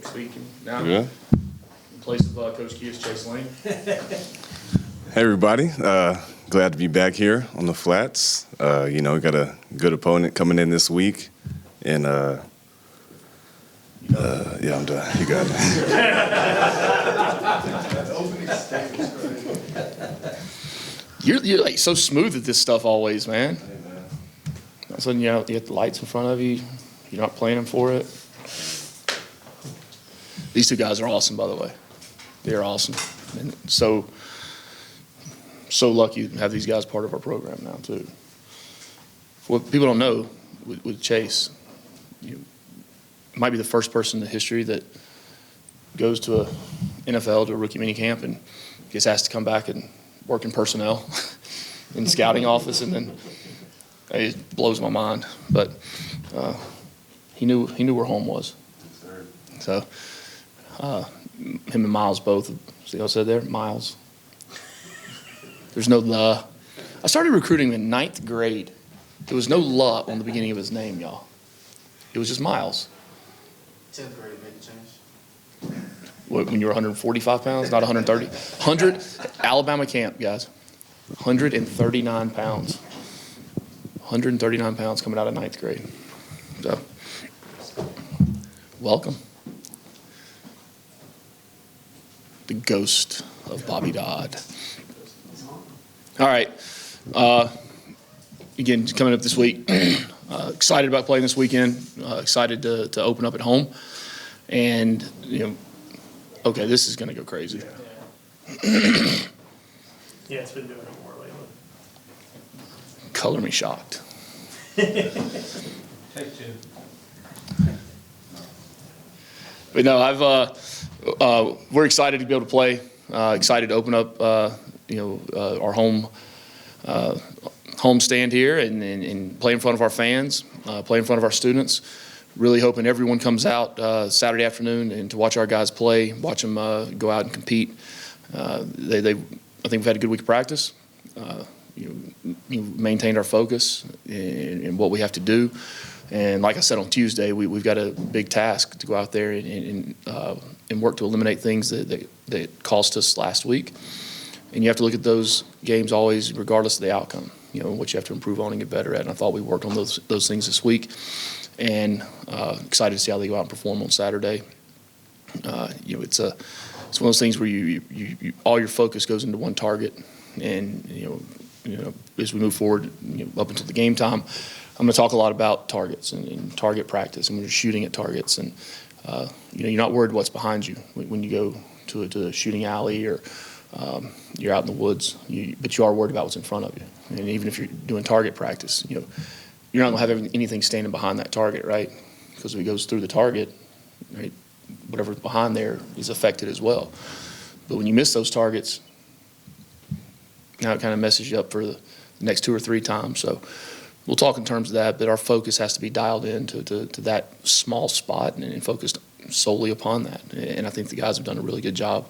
Speaking now. Yeah. In place of Coach Key is Chase Lane. Hey, everybody. Glad to be back here on the flats. We got a good opponent coming in this week. And, yeah, I'm done. You got it. You're like so smooth at this stuff always, man. All of a sudden, you have the lights in front of you. You're not planning for it. These two guys are awesome, by the way. They are awesome. And so lucky to have these guys part of our program now, too. What people don't know with Chase, you might be the first person in history that goes to a NFL, to a rookie minicamp, and gets asked to come back and work in personnel in the scouting office, and then it blows my mind. But he knew where home was. So him and Miles both. See what I said there? Miles. There's no "the." I started recruiting him in 9th grade. There was no "la" on the beginning of his name, y'all. It was just Miles. 10th grade made the change. What, when you were 145 pounds, not 130? 100, Alabama camp, guys. 139 pounds. 139 pounds coming out of 9th grade. So, welcome. The ghost of Bobby Dodd. All right. Again, coming up this week. Excited about playing this weekend. Excited to open up at home. And, okay, this is going to go crazy. Yeah, it's been doing it more lately. Color me shocked. Take two. But no, we're excited to be able to play. Excited to open up, our home stand here and play in front of our fans, play in front of our students. Really hoping everyone comes out Saturday afternoon and to watch our guys play, watch them go out and compete. I think we've had a good week of practice. Maintained our focus in what we have to do. And like I said on Tuesday, we've got a big task to go out there and work to eliminate things that cost us last week. And you have to look at those games always, regardless of the outcome, what you have to improve on and get better at. And I thought we worked on those things this week. And excited to see how they go out and perform on Saturday. It's one of those things where you all your focus goes into one target. And as we move forward, up until the game time, I'm going to talk a lot about targets and target practice, and when you're shooting at targets, and you're not worried what's behind you when you go to a shooting alley or you're out in the woods, but you are worried about what's in front of you. And even if you're doing target practice, you're not going to have anything standing behind that target, right? Because if it goes through the target, right, whatever's behind there is affected as well. But when you miss those targets, now it kind of messes you up for the next 2 or 3 times. So we'll talk in terms of that, but our focus has to be dialed in to that small spot and focused solely upon that. And I think the guys have done a really good job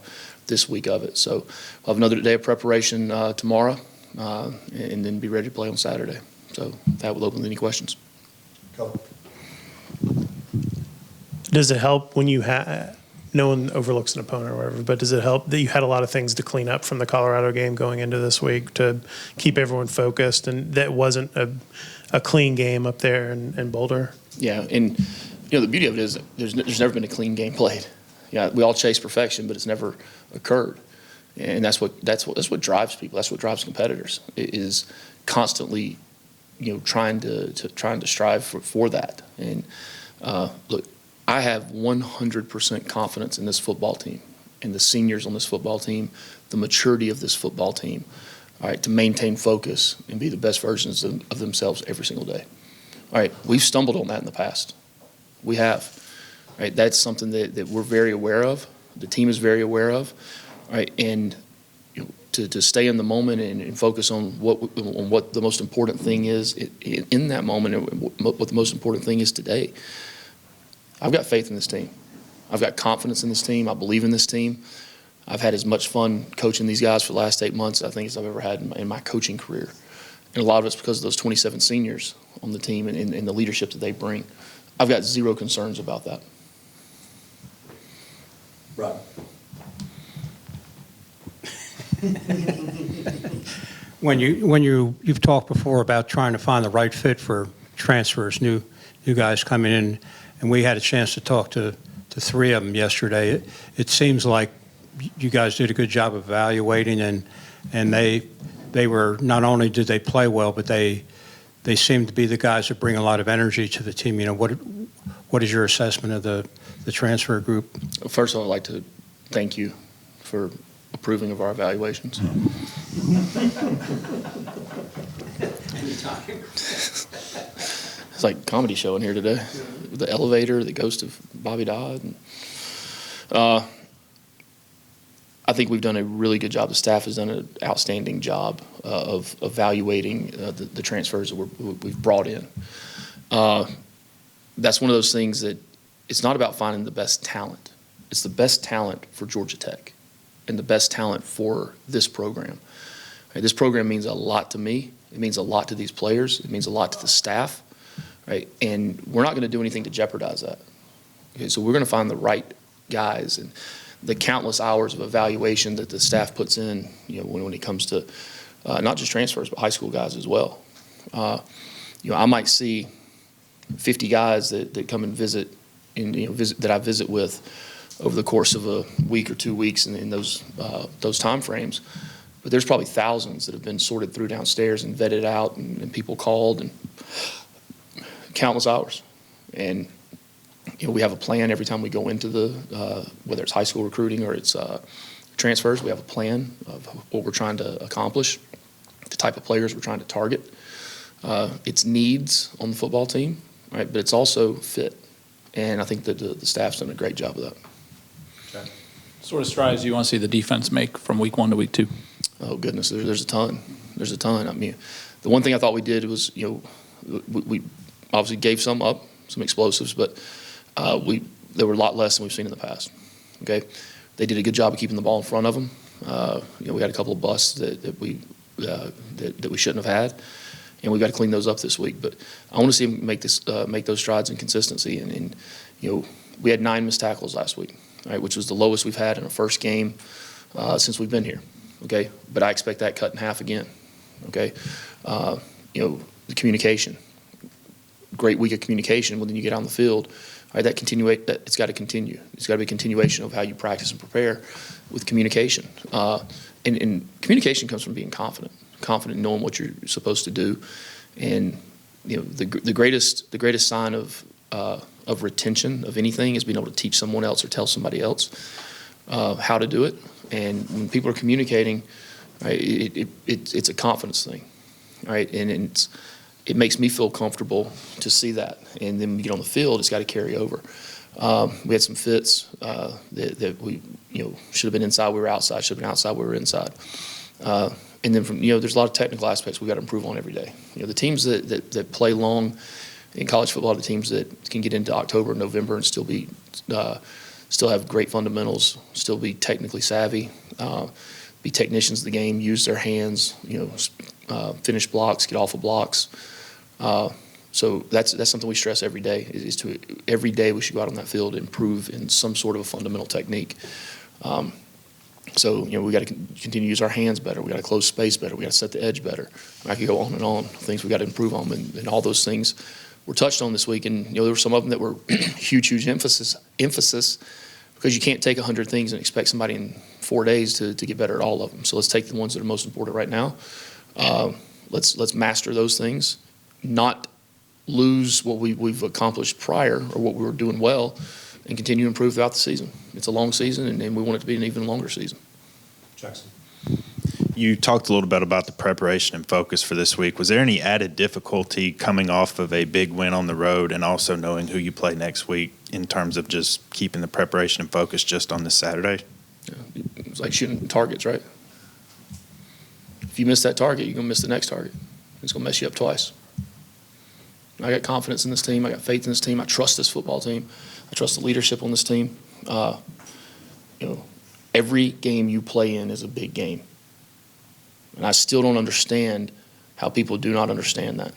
this week of it. So we'll have another day of preparation tomorrow and then be ready to play on Saturday. So that will open with any questions. Go. Does it help when you no one overlooks an opponent or whatever, but does it help that you had a lot of things to clean up from the Colorado game going into this week to keep everyone focused, and that wasn't a clean game up there in Boulder? Yeah, and the beauty of it is there's never been a clean game played. Yeah, we all chase perfection, but it's never occurred, and that's what drives people. That's what drives competitors. It is constantly, trying to strive for that. And look, I have 100% confidence in this football team and the seniors on this football team, the maturity of this football team, all right, to maintain focus and be the best versions of themselves every single day. All right, we've stumbled on that in the past. We have. All right, that's something that we're very aware of. The team is very aware of. All right, and to stay in the moment and focus on what the most important thing is in that moment, and what the most important thing is today. I've got faith in this team. I've got confidence in this team. I believe in this team. I've had as much fun coaching these guys for the last 8 months, I think, as I've ever had in my coaching career. And a lot of it's because of those 27 seniors on the team and the leadership that they bring. I've got zero concerns about that. Right. You've talked before about trying to find the right fit for transfers, new guys coming in, and we had a chance to talk to three of them yesterday. It seems like you guys did a good job evaluating, and they were, not only did they play well, but they seem to be the guys that bring a lot of energy to the team. You know, what is your assessment of the transfer group? First of all, I'd like to thank you for approving of our evaluations. It's like a comedy show in here today. The elevator, the ghost of Bobby Dodd. I think we've done a really good job. The staff has done an outstanding job of evaluating the transfers that we've brought in. That's one of those things that it's not about finding the best talent. It's the best talent for Georgia Tech and the best talent for this program. Right, this program means a lot to me. It means a lot to these players. It means a lot to the staff. Right? And we're not going to do anything to jeopardize that. Okay, so we're going to find the right guys, and the countless hours of evaluation that the staff puts in, you know, when it comes to not just transfers, but high school guys as well. You know, I might see 50 guys that come and visit, that I visit with over the course of a week or 2 weeks in those time frames. But there's probably thousands that have been sorted through downstairs and vetted out, and people called, and countless hours. And you know, we have a plan every time we go into the whether it's high school recruiting or it's transfers. We have a plan of what we're trying to accomplish, the type of players we're trying to target. It's needs on the football team, right? But it's also fit. And I think that the staff's done a great job of that. Okay. What sort of strides do you want to see the defense make from week 1 to week 2? Oh, goodness, there's a ton. There's a ton. I mean, the one thing I thought we did was, you know, we obviously gave some up, some explosives, but there were a lot less than we've seen in the past. Okay, they did a good job of keeping the ball in front of them. You know, we had a couple of busts that we shouldn't have had, and we've got to clean those up this week. But I want to see them make those strides in consistency. And you know, we had 9 missed tackles last week, right, which was the lowest we've had in a first game since we've been here. Okay, but I expect that cut in half again. Okay, you know, the communication. Great week of communication. When you get on the field, all right, it's got to continue. It's got to be a continuation of how you practice and prepare with communication. And communication comes from being confident in knowing what you're supposed to do. And you know, the greatest sign of retention of anything is being able to teach someone else or tell somebody else how to do it. And when people are communicating, right, it's a confidence thing, right? And it makes me feel comfortable to see that. And then when we get on the field, it's got to carry over. We had some fits that we, you know, should have been inside, we were outside, should have been outside, we were inside. And then there's a lot of technical aspects we've got to improve on every day. You know, the teams that play long in college football, the teams that can get into October, November, and still have great fundamentals, still be technically savvy, be technicians of the game, use their hands, you know, finish blocks, get off of blocks. So that's something we stress every day. Every day we should go out on that field and improve in some sort of a fundamental technique. So you know, we got to continue to use our hands better. We got to close space better. We got to set the edge better. I could go on and on. Things we got to improve on, and all those things were touched on this week. And you know, there were some of them that were huge emphasis because you can't take 100 things and expect somebody in 4 days to get better at all of them. So let's take the ones that are most important right now. Let's master those things, not lose what we've accomplished prior or what we were doing well, and continue to improve throughout the season. It's a long season, and we want it to be an even longer season. Jackson. You talked a little bit about the preparation and focus for this week. Was there any added difficulty coming off of a big win on the road and also knowing who you play next week in terms of just keeping the preparation and focus just on this Saturday? Yeah, it's like shooting targets, right? If you miss that target, you're going to miss the next target. It's going to mess you up twice. I got confidence in this team. I got faith in this team. I trust this football team. I trust the leadership on this team. You know, every game you play in is a big game. And I still don't understand how people do not understand that.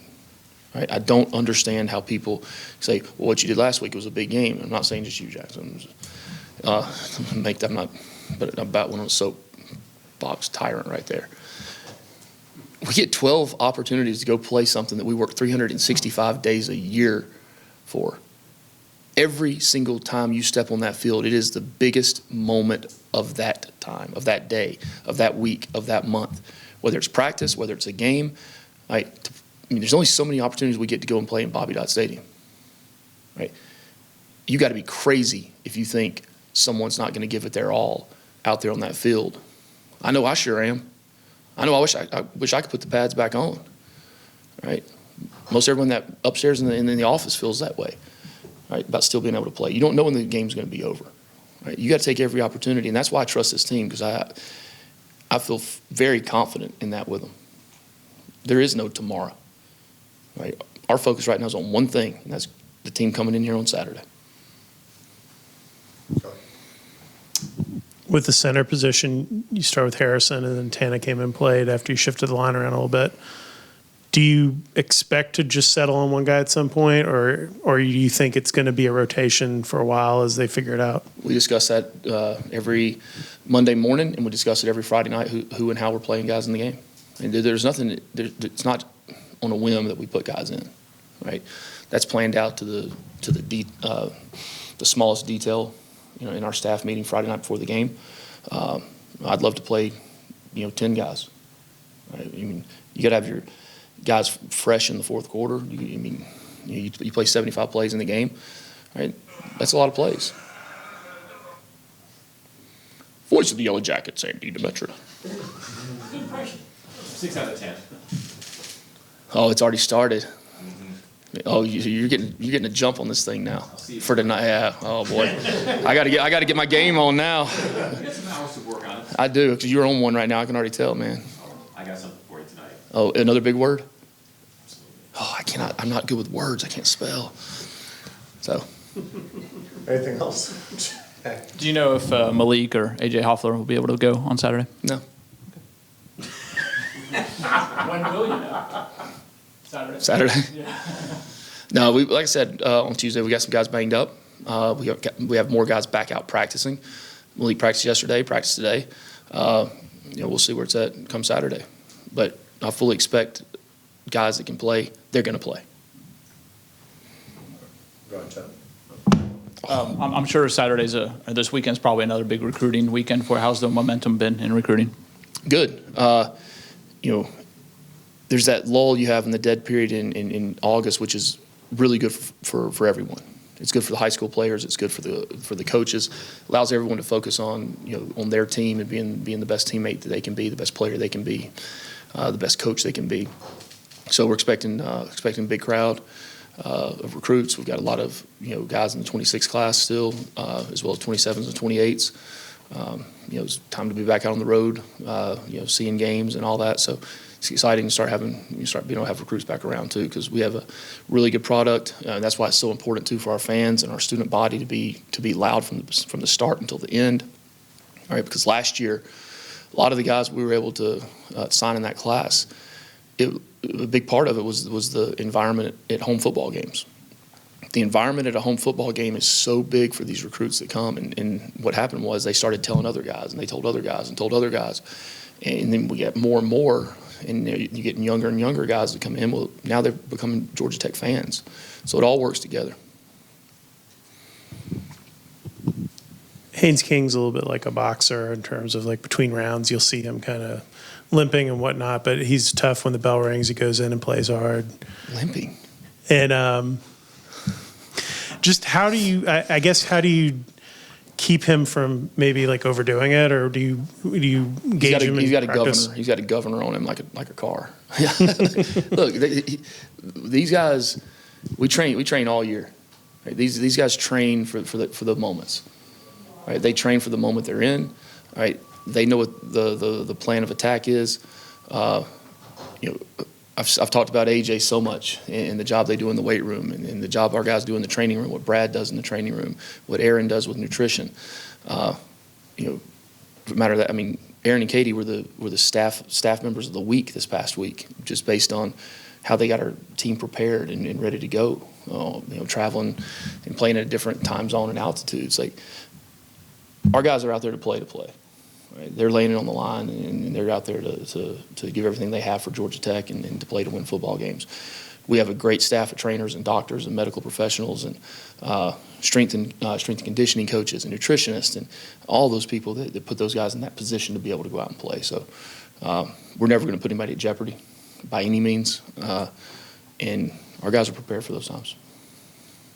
Right? I don't understand how people say, well, what you did last week was a big game. I'm not saying just you, Jackson. I'm not, but I'm about one on a soapbox tyrant right there. We get 12 opportunities to go play something that we work 365 days a year for. Every single time you step on that field, it is the biggest moment of that time, of that day, of that week, of that month. Whether it's practice, whether it's a game, there's only so many opportunities we get to go and play in Bobby Dodd Stadium, right? You got to be crazy if you think someone's not going to give it their all out there on that field. I know I sure am. I know I wish I could put the pads back on, right? Most everyone that upstairs in the office feels that way, right, about still being able to play. You don't know when the game's going to be over, right? You got to take every opportunity, and that's why I trust this team, because I feel very confident in that with them. There is no tomorrow, right? Our focus right now is on one thing, and that's the team coming in here on Saturday. With the center position, you start with Harrison, and then Tana came and played after you shifted the line around a little bit. Do you expect to just settle on one guy at some point, or do you think it's going to be a rotation for a while as they figure it out? We discuss that every Monday morning, and we discuss it every Friday night, who and how we're playing guys in the game. And there's nothing, it's not on a whim that we put guys in, right? That's planned out to the smallest detail, in our staff meeting Friday night before the game. I'd love to play, 10 guys. Right? You got to have your guys fresh in the fourth quarter. You play 75 plays in the game, right? That's a lot of plays. Voice of the Yellow Jackets, Andy Demetra. 6 out of 10. Oh, it's already started. Oh, you're getting a jump on this thing now for tonight. Yeah. Oh boy, I gotta get my game on now. You got some hours to work on it. I do, because you're on one right now. I can already tell, man. I got something for you tonight. Oh, another big word? Oh, I cannot. I'm not good with words. I can't spell. So. Anything else? Do you know if Malik or AJ Hoffler will be able to go on Saturday? No. When will you know? Saturday. Yeah. No, like I said on Tuesday, we got some guys banged up. We have more guys back out practicing. Malik practiced yesterday, practiced today. We'll see where it's at come Saturday. But I fully expect guys that can play, they're going to play. Go ahead, Chad. I'm sure Saturday's this weekend's probably another big recruiting weekend for. How's the momentum been in recruiting? Good. There's that lull you have in the dead period in August, which is really good for everyone. It's good for the high school players. It's good for the coaches. Allows everyone to focus on on their team and being the best teammate that they can be, the best player they can be, the best coach they can be. So we're expecting a big crowd of recruits. We've got a lot of guys in the 26 class still, as well as 27s and 28s. It's time to be back out on the road, seeing games and all that. So it's exciting to start being able to have recruits back around too, because we have a really good product. That's why it's so important too for our fans and our student body to be loud from the start until the end. All right, because last year, a lot of the guys we were able to sign in that class, a big part of it was the environment at home football games. The environment at a home football game is so big for these recruits that come, and what happened was they started telling other guys, and they told other guys, and told other guys, and then we get more and more, and you're getting younger and younger guys that come in. Well, now they're becoming Georgia Tech fans, so it all works together. Haynes King's a little bit like a boxer in terms of like between rounds, you'll see him kind of limping and whatnot, but he's tough when the bell rings. He goes in and plays hard. Limping. And just how do you keep him from maybe like overdoing it, or do you gauge him? He's got a practice? governor. He's got a governor on him like a car. Look, these guys, we train all year. Right? These guys train for the moments. Right? They train for the moment they're in. Right? They know what the plan of attack is. I've talked about AJ so much and the job they do in the weight room and the job our guys do in the training room, what Brad does in the training room, what Aaron does with nutrition. Matter of that, Aaron and Katie were the staff members of the week this past week, just based on how they got our team prepared and ready to go. Traveling and playing at a different time zone and altitudes. Like our guys are out there to play. Right? They're laying it on the line, and they're out there to give everything they have for Georgia Tech and to play to win football games. We have a great staff of trainers and doctors and medical professionals and strength and conditioning coaches and nutritionists and all those people that put those guys in that position to be able to go out and play. So we're never going to put anybody at jeopardy by any means, and our guys are prepared for those times.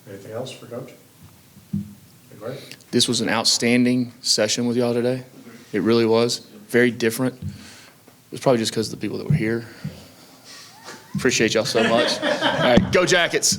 Anything else for Coach? Great. This was an outstanding session with y'all today. It really was. Very different. It was probably just because of the people that were here. Appreciate y'all so much. All right, go Jackets.